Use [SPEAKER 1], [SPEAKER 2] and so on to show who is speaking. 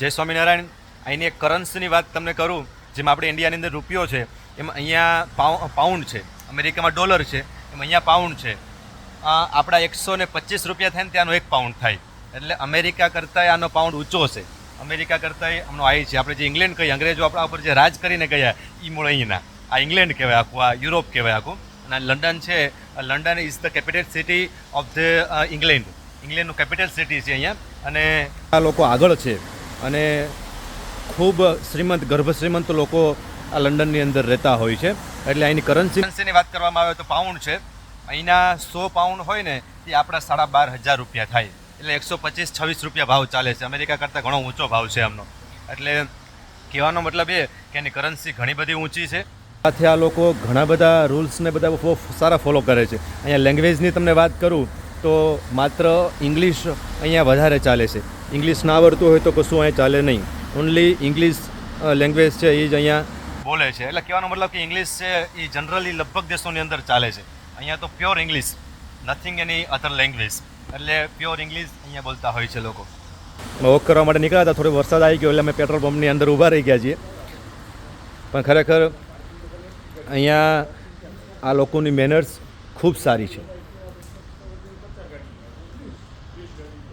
[SPEAKER 1] જય સ્વામિનારાયણ. અહીંની એક કરન્સીની વાત તમને કરું, જેમાં આપણે ઇન્ડિયાની અંદર રૂપિયો છે, એમાં અહીંયા પાઉન્ડ છે, અમેરિકામાં ડોલર છે, એમાં અહીંયા પાઉન્ડ છે. આપણા 125 રૂપિયા થાય ને ત્યાંનો 1 પાઉન્ડ થાય. એટલે અમેરિકા કરતાં આનો પાઉન્ડ ઊંચો છે, અમેરિકા કરતાં આમનો હાઈ છે. આપણે જે ઇંગ્લેન્ડ કહીએ, અંગ્રેજો આપણા ઉપર જે રાજ કરીને ગયા એ મૂળ અહીંના. આ ઇંગ્લેન્ડ કહેવાય આખું, આ યુરોપ કહેવાય આખું. અને લંડન છે, London is the capital city of the England. ઇંગ્લેન્ડનું કેપિટલ સિટી છે અહીંયા. અને આ લોકો આગળ છે અને ખૂબ શ્રીમંત, ગર્ભ શ્રીમંત લોકો આ લંડનની અંદર રહેતા હોય છે. એટલે અહીંની કરન્સીની વાત કરવામાં આવે તો પાઉન્ડ છે. અહીંના 100 પાઉન્ડ હોય ને એ આપણા 12,500 રૂપિયા થાય. એટલે 125-26 રૂપિયા ભાવ ચાલે છે. અમેરિકા કરતાં ઘણો ઊંચો ભાવ છે આમનો. એટલે કહેવાનો મતલબ એ કે એની કરન્સી ઘણી બધી ઊંચી છે. સાથે આ લોકો ઘણા બધા રૂલ્સને બધા બહુ સારા ફોલો કરે છે. અહીંયા લેંગ્વેજની તમને વાત કરું તો માત્ર ઇંગ્લિશ અહીંયા વધારે ચાલે છે. ઇંગ્લિશ ના આવડતું હોય તો કશું અહીંયા ચાલે નહીં. ઓનલી ઇંગ્લિશ લેંગ્વેજ છે એ જ અહીંયા બોલે છે. એટલે કહેવાનો મતલબ કે ઇંગ્લિશ છે એ જનરલી લગભગ દેશોની અંદર ચાલે છે. અહીંયા તો પ્યોર ઇંગ્લિશ, નથિંગ એની અધર લેંગ્વેજ. એટલે પ્યોર ઇંગ્લિશ અહીંયા બોલતા હોય છે લોકો. વોક કરવા માટે નીકળ્યા હતા, થોડો વરસાદ આવી ગયો એટલે અમે પેટ્રોલ પંપની અંદર ઊભા રહી ગયા છીએ. પણ ખરેખર અહીંયા આ લોકોની મેનર્સ ખૂબ સારી છે.